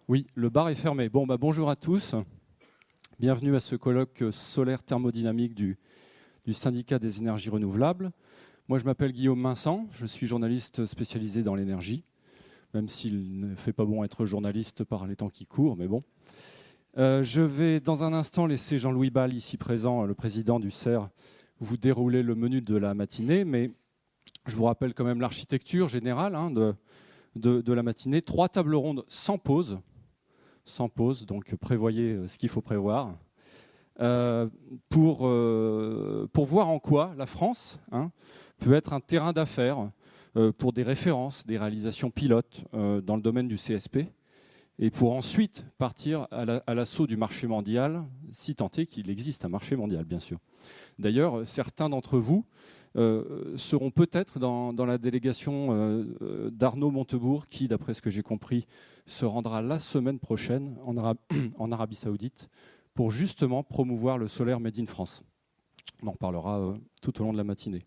Oui, le bar est fermé. Bon, bonjour à tous. Bienvenue à ce colloque solaire thermodynamique du syndicat des énergies renouvelables. Moi, je m'appelle Guillaume Vincent, je suis journaliste spécialisé dans l'énergie, même s'il ne fait pas bon être journaliste par les temps qui courent, mais bon. Je vais dans un instant laisser Jean-Louis Bal, ici présent, le président du CER, vous dérouler le menu de la matinée, mais je vous rappelle quand même l'architecture générale de la matinée. 3 tables rondes sans pause, donc prévoyez ce qu'il faut prévoir, pour voir en quoi la France peut être un terrain d'affaires pour des références, des réalisations pilotes dans le domaine du CSP, et pour ensuite partir à l'assaut du marché mondial, si tant est qu'il existe un marché mondial, bien sûr. D'ailleurs, certains d'entre vous seront peut-être dans la délégation d'Arnaud Montebourg, qui, d'après ce que j'ai compris, se rendra la semaine prochaine en Arabie Saoudite pour justement promouvoir le solaire Made in France. On en reparlera tout au long de la matinée.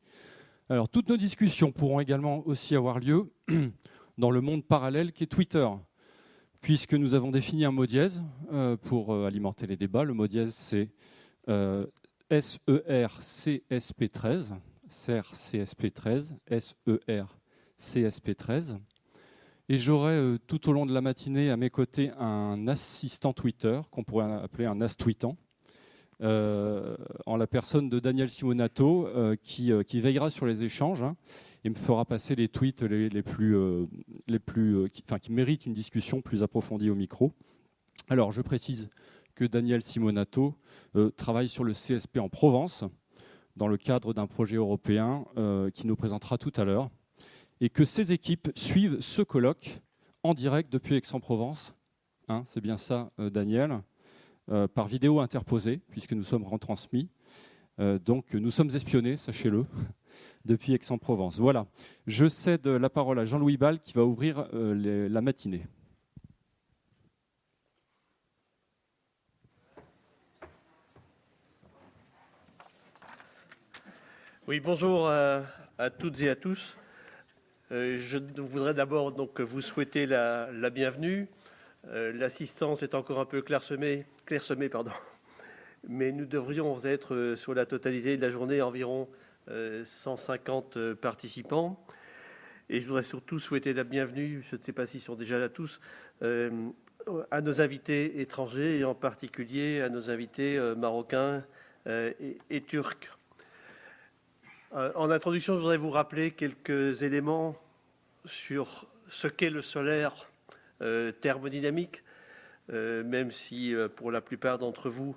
Alors, toutes nos discussions pourront également aussi avoir lieu dans le monde parallèle qu'est Twitter, puisque nous avons défini un mot dièse pour alimenter les débats. Le mot dièse, c'est SERCSP13, SERCSP13, SERCSP13. Et j'aurai tout au long de la matinée à mes côtés un assistant Twitter, qu'on pourrait appeler un as-tweetant, en la personne de Daniel Simonato, qui veillera sur les échanges et me fera passer les tweets qui méritent une discussion plus approfondie au micro. Alors, je précise que Daniel Simonato travaille sur le CSP en Provence, dans le cadre d'un projet européen qu'il nous présentera tout à l'heure, et que ses équipes suivent ce colloque en direct depuis Aix-en-Provence. C'est bien ça, Daniel, par vidéo interposée, puisque nous sommes retransmis. Donc, nous sommes espionnés, sachez-le, depuis Aix-en-Provence. Voilà, je cède la parole à Jean-Louis Bal, qui va ouvrir la matinée. Oui, bonjour à toutes et à tous. Je voudrais d'abord donc vous souhaiter la bienvenue. L'assistance est encore un peu clairsemée, mais nous devrions être sur la totalité de la journée environ 150 participants. Et je voudrais surtout souhaiter la bienvenue, je ne sais pas s'ils sont déjà là tous, à nos invités étrangers et en particulier à nos invités marocains et turcs. En introduction, je voudrais vous rappeler quelques éléments sur ce qu'est le solaire thermodynamique, même si pour la plupart d'entre vous,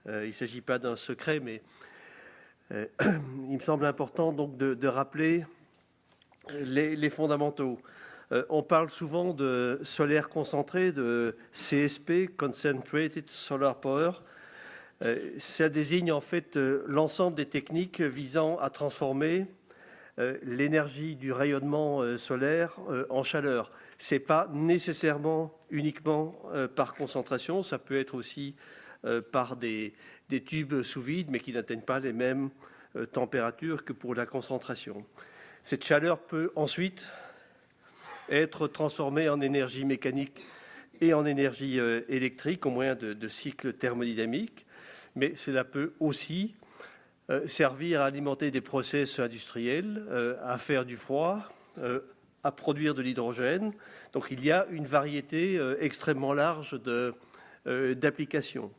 il ne s'agit pas d'un secret, mais il me semble important donc de rappeler les fondamentaux. On parle souvent de solaire concentré, de CSP, Concentrated Solar Power. Ça désigne en fait l'ensemble des techniques visant à transformer l'énergie du rayonnement solaire en chaleur. Ce n'est pas nécessairement uniquement par concentration, ça peut être aussi par des tubes sous vide, mais qui n'atteignent pas les mêmes températures que pour la concentration. Cette chaleur peut ensuite être transformée en énergie mécanique et en énergie électrique au moyen de cycles thermodynamiques. Mais cela peut aussi servir à alimenter des process industriels, à faire du froid, à produire de l'hydrogène. Donc il y a une variété extrêmement large d'applications.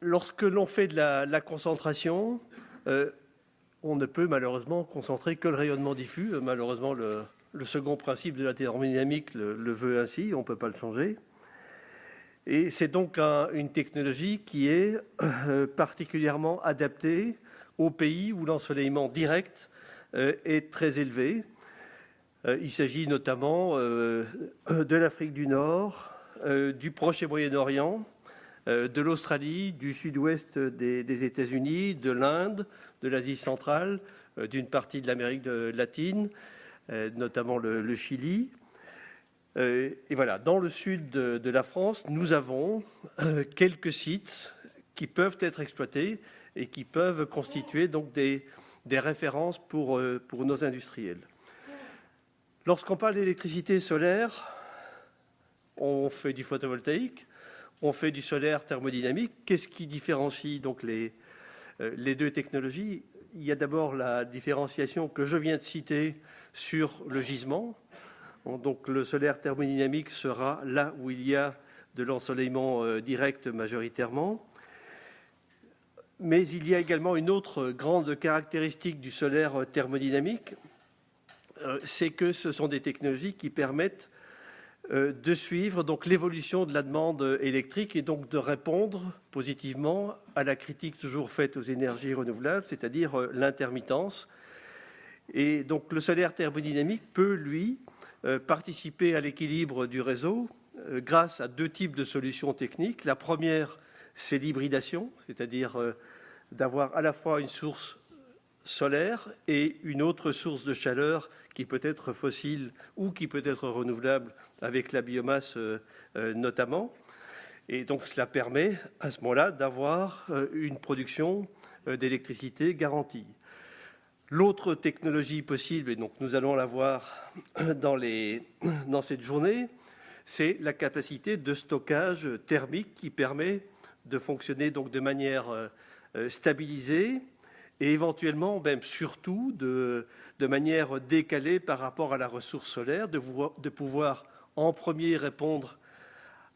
Lorsque l'on fait de la concentration, on ne peut malheureusement concentrer que le rayonnement diffus. Malheureusement, le second principe de la thermodynamique le veut ainsi, on ne peut pas le changer. Et c'est donc une technologie qui est particulièrement adaptée aux pays où l'ensoleillement direct est très élevé. Il s'agit notamment de l'Afrique du Nord, du Proche et Moyen-Orient, de l'Australie, du sud-ouest des États-Unis, de l'Inde, de l'Asie centrale, d'une partie de l'Amérique latine, notamment le Chili. Et voilà, dans le sud de la France, nous avons quelques sites qui peuvent être exploités et qui peuvent constituer donc des références pour nos industriels. Lorsqu'on parle d'électricité solaire, on fait du photovoltaïque, on fait du solaire thermodynamique. Qu'est-ce qui différencie donc les deux technologies? Il y a d'abord la différenciation que je viens de citer sur le gisement. Donc le solaire thermodynamique sera là où il y a de l'ensoleillement direct majoritairement. Mais il y a également une autre grande caractéristique du solaire thermodynamique, c'est que ce sont des technologies qui permettent de suivre donc l'évolution de la demande électrique et donc de répondre positivement à la critique toujours faite aux énergies renouvelables, c'est-à-dire l'intermittence. Et donc le solaire thermodynamique peut, lui, participer à l'équilibre du réseau grâce à deux types de solutions techniques. La première, c'est l'hybridation, c'est-à-dire d'avoir à la fois une source solaire et une autre source de chaleur qui peut être fossile ou qui peut être renouvelable avec la biomasse notamment. Et donc cela permet à ce moment-là d'avoir une production d'électricité garantie. L'autre technologie possible, et donc nous allons la voir dans cette journée, c'est la capacité de stockage thermique qui permet de fonctionner donc de manière stabilisée et éventuellement, même surtout, de manière décalée par rapport à la ressource solaire, de pouvoir en premier répondre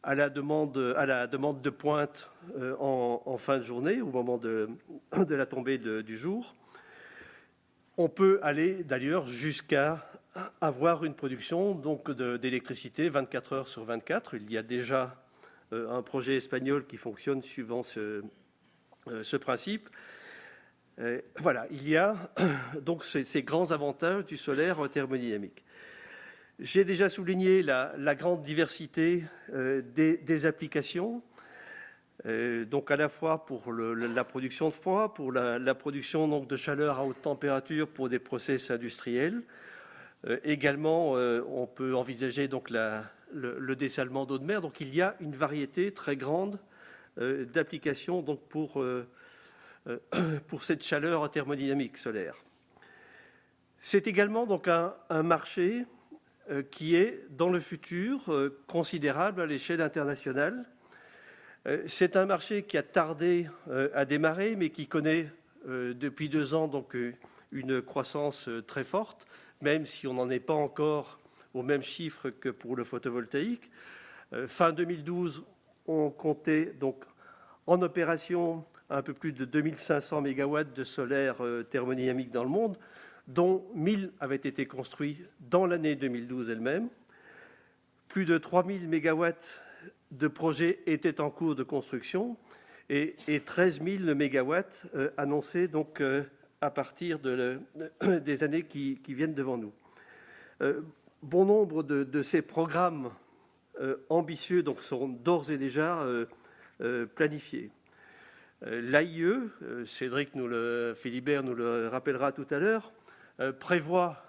à la demande de pointe en fin de journée, au moment de la tombée du jour. On peut aller d'ailleurs jusqu'à avoir une production d'électricité 24 heures sur 24. Il y a déjà un projet espagnol qui fonctionne suivant ce principe. Voilà, il y a donc ces grands avantages du solaire thermodynamique. J'ai déjà souligné la grande diversité des applications, donc à la fois pour la production de froid, pour la production donc, de chaleur à haute température pour des process industriels. Également, on peut envisager donc le dessalement d'eau de mer. Donc il y a une variété très grande d'applications donc pour cette chaleur thermodynamique solaire. C'est également donc un marché qui est dans le futur considérable à l'échelle internationale. C'est un marché qui a tardé à démarrer, mais qui connaît depuis 2 ans donc, une croissance très forte, même si on n'en est pas encore au même chiffre que pour le photovoltaïque. Fin 2012, on comptait donc en opération un peu plus de 2500 MW de solaire thermodynamique dans le monde, dont 1000 avaient été construits dans l'année 2012 elle-même. Plus de 3000 MW de projets étaient en cours de construction et 13 000 MW annoncés donc, à partir des années qui viennent devant nous. Bon nombre de ces programmes ambitieux donc, sont d'ores et déjà planifiés. L'AIE, Philibert nous le rappellera tout à l'heure, prévoit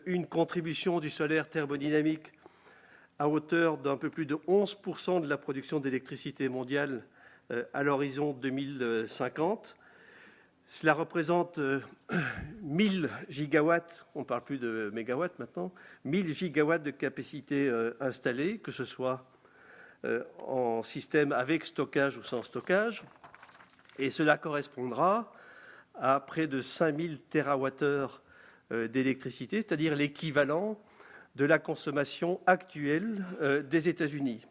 une contribution du solaire thermodynamique à hauteur d'un peu plus de 11% de la production d'électricité mondiale à l'horizon 2050. Cela représente 1000 gigawatts, on ne parle plus de mégawatts maintenant, 1000 gigawatts de capacité installée, que ce soit en système avec stockage ou sans stockage. Et cela correspondra à près de 5000 TWh d'électricité, c'est-à-dire l'équivalent de la consommation actuelle des États-Unis.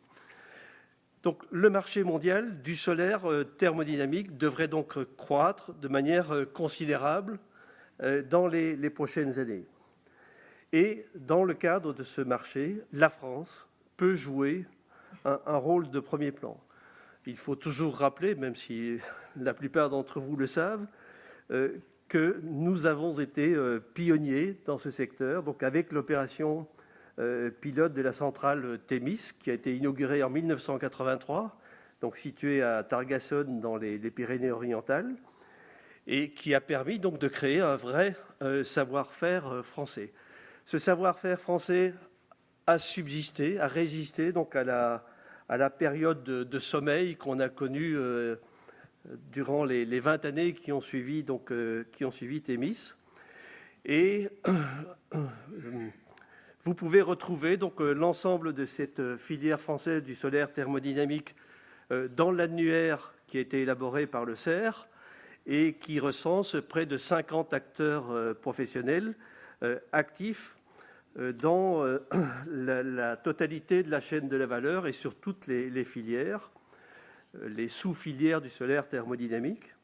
Donc, le marché mondial du solaire thermodynamique devrait donc croître de manière considérable dans les prochaines années. Et dans le cadre de ce marché, la France peut jouer un rôle de premier plan. Il faut toujours rappeler, même si la plupart d'entre vous le savent, que nous avons été pionniers dans ce secteur, donc avec l'opération pilote de la centrale Thémis, qui a été inaugurée en 1983, donc située à Targassonne dans les Pyrénées-Orientales, et qui a permis donc de créer un vrai savoir-faire français. Ce savoir-faire français a subsisté, a résisté donc à la période de sommeil qu'on a connue durant les 20 années qui ont suivi Thémis. Et Vous pouvez retrouver donc l'ensemble de cette filière française du solaire thermodynamique dans l'annuaire qui a été élaboré par le CER et qui recense près de 50 acteurs professionnels actifs dans la totalité de la chaîne de la valeur et sur toutes les filières, les sous-filières du solaire thermodynamique.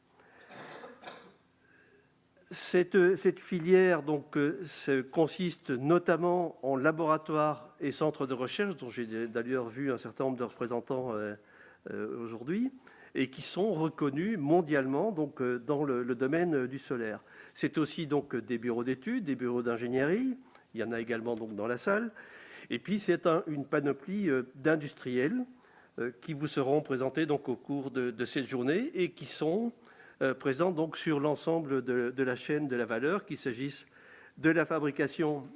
Cette filière donc, consiste notamment en laboratoires et centres de recherche, dont j'ai d'ailleurs vu un certain nombre de représentants aujourd'hui, et qui sont reconnus mondialement donc, dans le domaine du solaire. C'est aussi donc, des bureaux d'études, des bureaux d'ingénierie, il y en a également donc, dans la salle, et puis c'est une panoplie d'industriels qui vous seront présentés donc, au cours de cette journée et qui sont présents donc, sur l'ensemble de la chaîne de la valeur, qu'il s'agisse de la fabrication,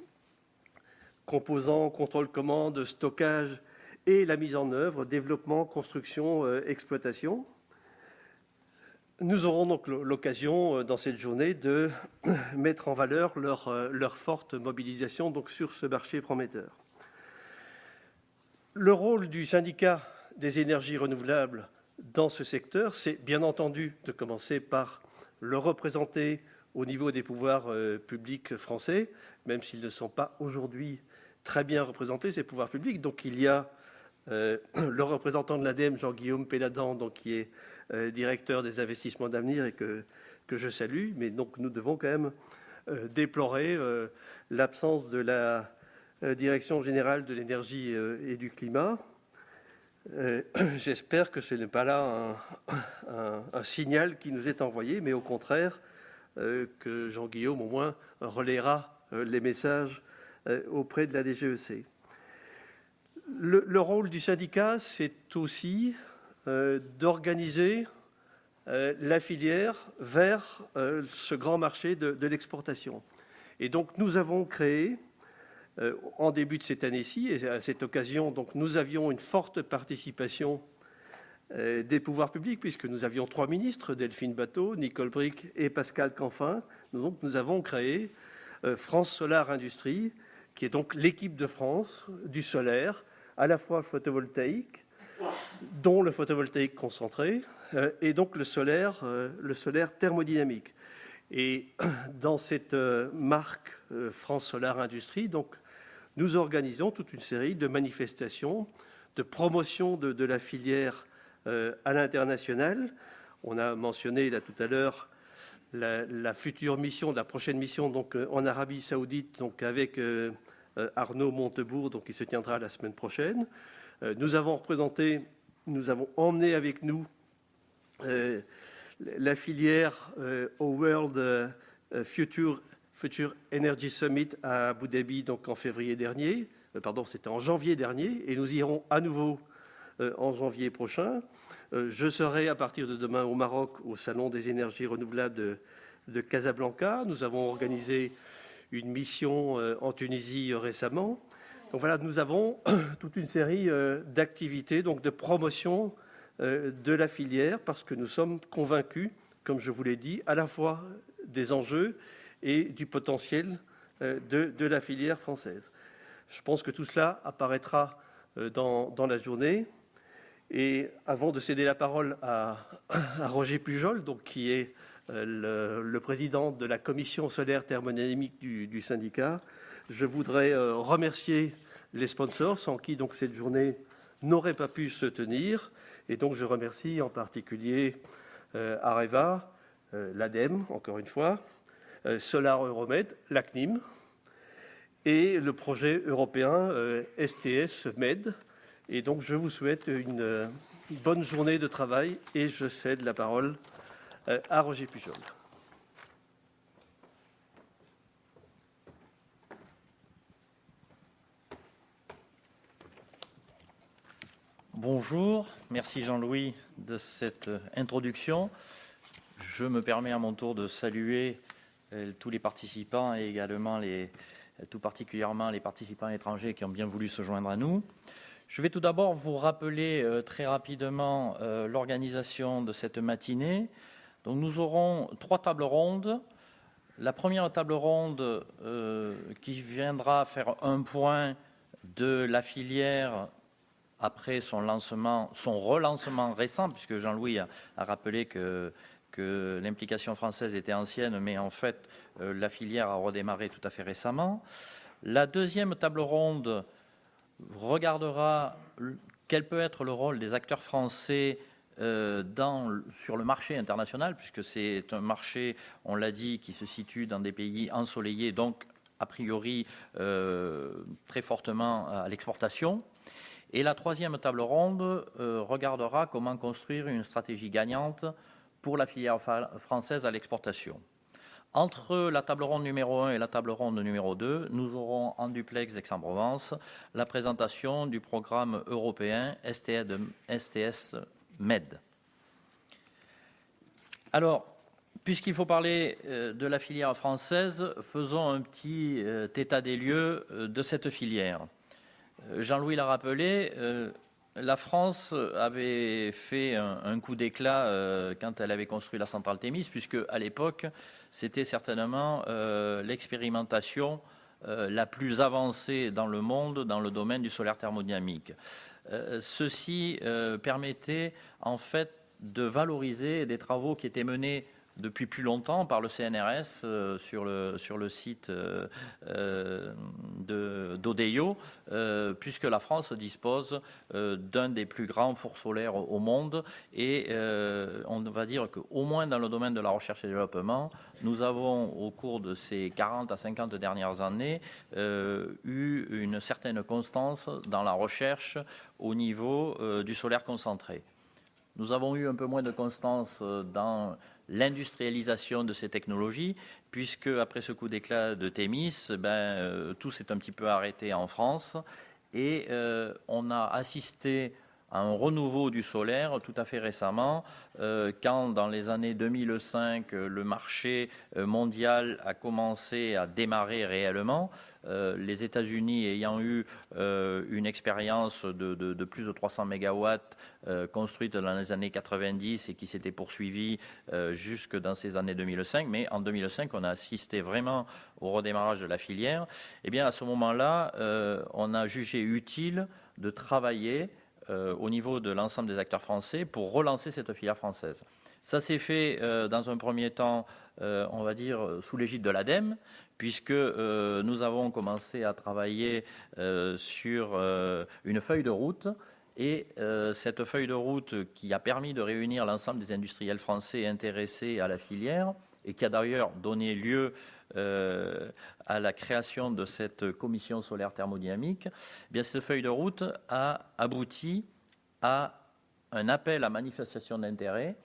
composants, contrôle-commande, stockage et la mise en œuvre, développement, construction, exploitation. Nous aurons donc l'occasion dans cette journée de mettre en valeur leur forte mobilisation donc, sur ce marché prometteur. Le rôle du syndicat des énergies renouvelables dans ce secteur, c'est bien entendu de commencer par le représenter au niveau des pouvoirs publics français, même s'ils ne sont pas aujourd'hui très bien représentés, ces pouvoirs publics. Donc il y a le représentant de l'ADEME, Jean-Guillaume Péladan, donc, qui est directeur des investissements d'avenir et que je salue. Mais donc nous devons quand même déplorer l'absence de la Direction générale de l'énergie et du climat. J'espère que ce n'est pas là un signal qui nous est envoyé, mais au contraire, que Jean-Guillaume au moins relayera les messages auprès de la DGEC. Le rôle du syndicat, c'est aussi d'organiser la filière vers ce grand marché de l'exportation. Et donc nous avons créé en début de cette année-ci, et à cette occasion, donc, nous avions une forte participation des pouvoirs publics, puisque nous avions 3 ministres, Delphine Batho, Nicole Bricq et Pascal Canfin. Donc, nous avons créé France Solar Industrie, qui est donc l'équipe de France du solaire, à la fois photovoltaïque, dont le photovoltaïque concentré, et donc le solaire thermodynamique. Et dans cette marque France Solar Industrie, donc, nous organisons toute une série de manifestations, de promotion de la filière à l'international. On a mentionné là tout à l'heure la future mission, la prochaine mission donc, en Arabie Saoudite, donc, avec Arnaud Montebourg, donc, qui se tiendra la semaine prochaine. Nous avons emmené avec nous la filière au World Future Energy Summit à Abu Dhabi donc en février dernier, c'était en janvier dernier, et nous irons à nouveau en janvier prochain. Je serai à partir de demain au Maroc au Salon des énergies renouvelables de Casablanca. Nous avons organisé une mission en Tunisie récemment. Donc voilà, nous avons toute une série d'activités, donc de promotion de la filière, parce que nous sommes convaincus, comme je vous l'ai dit, à la fois des enjeux et du potentiel de la filière française. Je pense que tout cela apparaîtra dans la journée. Et avant de céder la parole à Roger Pujol, donc, qui est le président de la commission solaire thermodynamique du syndicat, je voudrais remercier les sponsors sans qui donc, cette journée n'aurait pas pu se tenir. Et donc je remercie en particulier Areva, l'ADEME, encore une fois, Solar Euromed, la CNIM, et le projet européen STS MED. Et donc, je vous souhaite une bonne journée de travail et je cède la parole à Roger Pujol. Bonjour, merci Jean-Louis de cette introduction. Je me permets à mon tour de saluer tous les participants et également tout particulièrement les participants étrangers qui ont bien voulu se joindre à nous. Je vais tout d'abord vous rappeler très rapidement l'organisation de cette matinée. Donc nous aurons 3 tables rondes. La première table ronde qui viendra faire un point de la filière après son relancement récent, puisque Jean-Louis a rappelé que l'implication française était ancienne, mais en fait, la filière a redémarré tout à fait récemment. La deuxième table ronde regardera quel peut être le rôle des acteurs français sur le marché international, puisque c'est un marché, on l'a dit, qui se situe dans des pays ensoleillés, donc a priori très fortement à l'exportation. Et la troisième table ronde regardera comment construire une stratégie gagnante pour la filière française à l'exportation. Entre la table ronde numéro 1 et la table ronde numéro 2, nous aurons en duplex d'Aix-en-Provence la présentation du programme européen STS-MED. Alors, puisqu'il faut parler de la filière française, faisons un petit état des lieux de cette filière. Jean-Louis l'a rappelé, la France avait fait un coup d'éclat quand elle avait construit la centrale Thémis, puisque à l'époque, c'était certainement l'expérimentation la plus avancée dans le monde dans le domaine du solaire thermodynamique. Ceci permettait en fait de valoriser des travaux qui étaient menés depuis plus longtemps par le CNRS sur le site d'Odeio, puisque la France dispose d'un des plus grands fours solaires au monde et on va dire qu'au moins dans le domaine de la recherche et développement, nous avons au cours de ces 40 à 50 dernières années eu une certaine constance dans la recherche au niveau du solaire concentré. Nous avons eu un peu moins de constance dans l'industrialisation de ces technologies, puisque après ce coup d'éclat de Thémis, tout s'est un petit peu arrêté en France et on a assisté à un renouveau du solaire tout à fait récemment, quand dans les années 2005, le marché mondial a commencé à démarrer réellement. Les États-Unis ayant eu une expérience de plus de 300 mégawatts construite dans les années 90 et qui s'était poursuivie jusque dans ces années 2005. Mais en 2005, on a assisté vraiment au redémarrage de la filière. Et bien à ce moment-là, on a jugé utile de travailler au niveau de l'ensemble des acteurs français pour relancer cette filière française. Ça s'est fait dans un premier temps, on va dire, sous l'égide de l'ADEME, puisque nous avons commencé à travailler sur une feuille de route. Et cette feuille de route qui a permis de réunir l'ensemble des industriels français intéressés à la filière et qui a d'ailleurs donné lieu à la création de cette commission solaire thermodynamique, eh bien, cette feuille de route a abouti à un appel à manifestation d'intérêt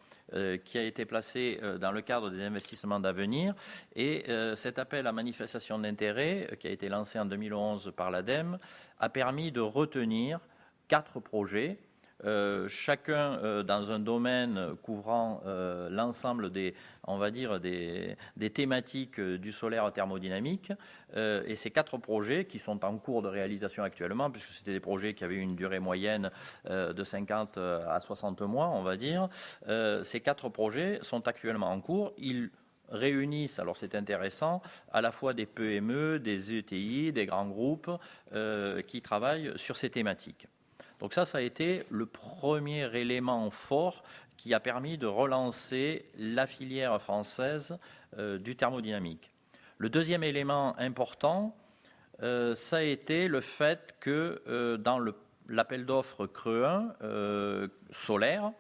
qui a été placé dans le cadre des investissements d'avenir. Et cet appel à manifestation d'intérêt, qui a été lancé en 2011 par l'ADEME, a permis de retenir 4 projets, chacun dans un domaine couvrant l'ensemble des thématiques du solaire thermodynamique. Et ces 4 projets qui sont en cours de réalisation actuellement, puisque c'était des projets qui avaient une durée moyenne de 50 à 60 mois, on va dire, ces 4 projets sont actuellement en cours. Ils réunissent, alors c'est intéressant, à la fois des PME, des ETI, des grands groupes qui travaillent sur ces thématiques. Donc ça a été le premier élément fort qui a permis de relancer la filière française du thermodynamique. Le deuxième élément important, ça a été le fait que dans l'appel d'offres Creux 1 solaire,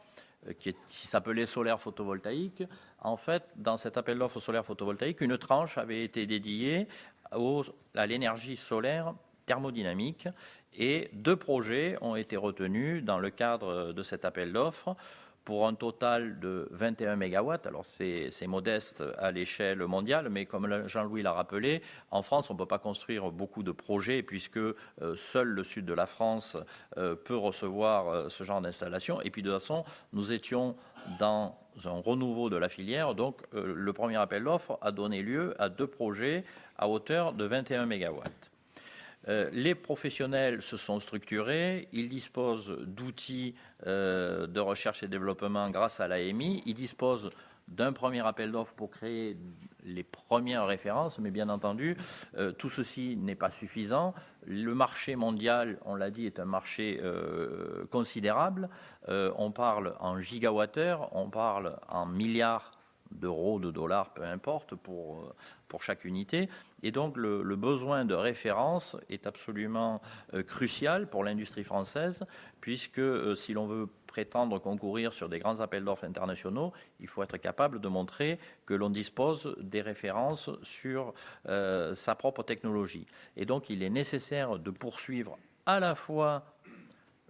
qui s'appelait solaire photovoltaïque, en fait, dans cet appel d'offres solaire photovoltaïque, une tranche avait été dédiée à l'énergie solaire thermodynamique. Et 2 projets ont été retenus dans le cadre de cet appel d'offres pour un total de 21 mégawatts. Alors c'est modeste à l'échelle mondiale, mais comme Jean-Louis l'a rappelé, en France, on ne peut pas construire beaucoup de projets puisque seul le sud de la France peut recevoir ce genre d'installation. Et puis de toute façon, nous étions dans un renouveau de la filière. Donc le premier appel d'offres a donné lieu à 2 projets à hauteur de 21 mégawatts. Les professionnels se sont structurés, ils disposent d'outils de recherche et développement grâce à l'AMI, ils disposent d'un premier appel d'offres pour créer les premières références, mais bien entendu, tout ceci n'est pas suffisant. Le marché mondial, on l'a dit, est un marché considérable. On parle en gigawattheures, on parle en milliards d'euros, de dollars, peu importe, pour chaque unité. Et donc, le besoin de référence est absolument crucial pour l'industrie française, puisque si l'on veut prétendre concourir sur des grands appels d'offres internationaux, il faut être capable de montrer que l'on dispose des références sur sa propre technologie. Et donc, il est nécessaire de poursuivre à la fois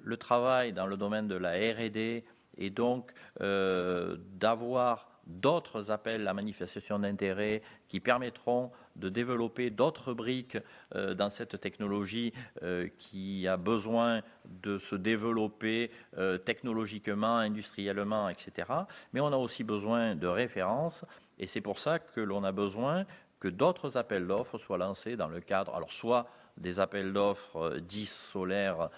le travail dans le domaine de la R&D et donc d'avoir d'autres appels à manifestation d'intérêt qui permettront de développer d'autres briques dans cette technologie qui a besoin de se développer technologiquement, industriellement, etc. Mais on a aussi besoin de références et c'est pour ça que l'on a besoin que d'autres appels d'offres soient lancés dans le cadre, alors soit des appels d'offres dits solaires,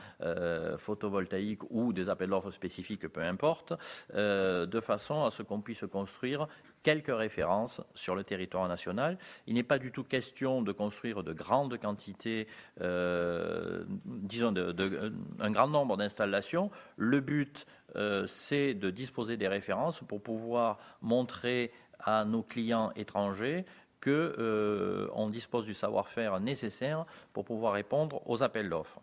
photovoltaïques ou des appels d'offres spécifiques, peu importe, de façon à ce qu'on puisse construire quelques références sur le territoire national. Il n'est pas du tout question de construire de grandes quantités, disons un grand nombre d'installations. Le but, c'est de disposer des références pour pouvoir montrer à nos clients étrangers qu'on dispose du savoir-faire nécessaire pour pouvoir répondre aux appels d'offres.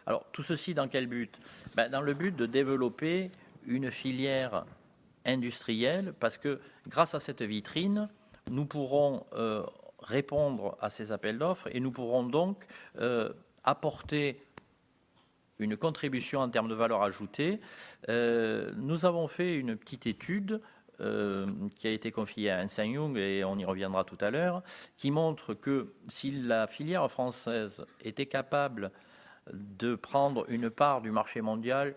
Alors, tout ceci dans quel but ? Dans le but de développer une filière industrielle, parce que grâce à cette vitrine, nous pourrons répondre à ces appels d'offres et nous pourrons donc apporter une contribution en termes de valeur ajoutée. Nous avons fait une petite étude qui a été confiée à Ernst & Young, et on y reviendra tout à l'heure, qui montre que si la filière française était capable de prendre une part du marché mondial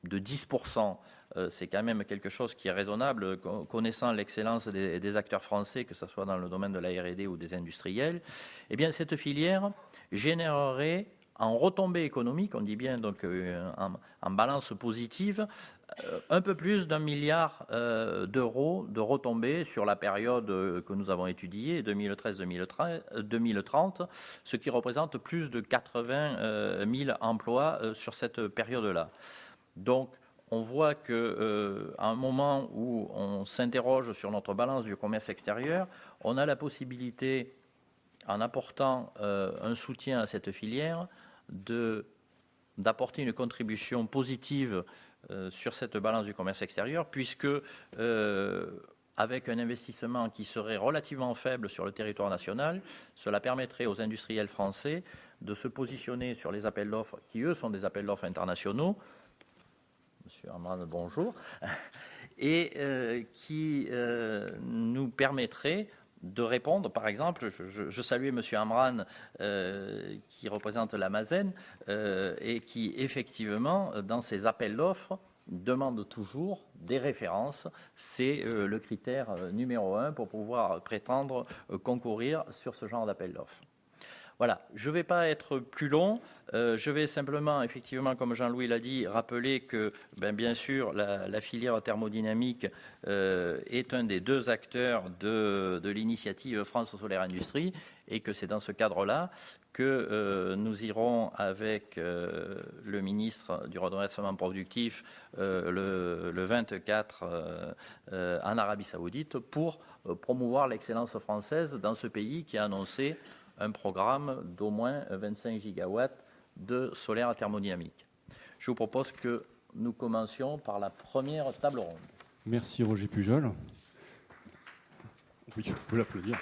de 10%, c'est quand même quelque chose qui est raisonnable, connaissant l'excellence des acteurs français, que ce soit dans le domaine de la R&D ou des industriels, eh bien cette filière générerait en retombée économique, on dit bien donc en balance positive, un peu plus d'1 milliard d'euros de retombées sur la période que nous avons étudiée, 2013-2030, ce qui représente plus de 80 000 emplois sur cette période-là. Donc, on voit qu'à un moment où on s'interroge sur notre balance du commerce extérieur, on a la possibilité, en apportant un soutien à cette filière, d'apporter une contribution positive sur cette balance du commerce extérieur, puisque avec un investissement qui serait relativement faible sur le territoire national, cela permettrait aux industriels français de se positionner sur les appels d'offres, qui eux sont des appels d'offres internationaux. Monsieur Amran, bonjour. Et qui nous permettrait de répondre, par exemple, je saluais M. Amran qui représente la Mazen et qui effectivement dans ses appels d'offres demande toujours des références. C'est le critère numéro 1 pour pouvoir prétendre concourir sur ce genre d'appel d'offres. Voilà, je ne vais pas être plus long, je vais simplement, effectivement, comme Jean-Louis l'a dit, rappeler que, bien sûr, la filière thermodynamique est un des deux acteurs de l'initiative France Solaire Industrie et que c'est dans ce cadre-là que nous irons avec le ministre du redressement productif le 24 en Arabie Saoudite pour promouvoir l'excellence française dans ce pays qui a annoncé un programme d'au moins 25 gigawatts de solaire thermodynamique. Je vous propose que nous commencions par la première table ronde. Merci Roger Pujol. Oui, on peut l'applaudir.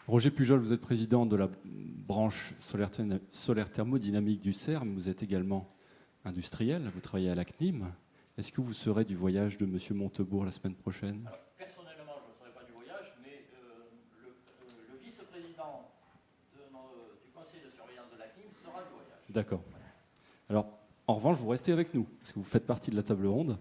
Roger Pujol, vous êtes président de la branche solaire thermodynamique du CERM. Vous êtes également industriel, vous travaillez à la CNIM. Est-ce que vous serez du voyage de M. Montebourg la semaine prochaine ? D'accord. Alors, en revanche, vous restez avec nous, parce que vous faites partie de la table ronde.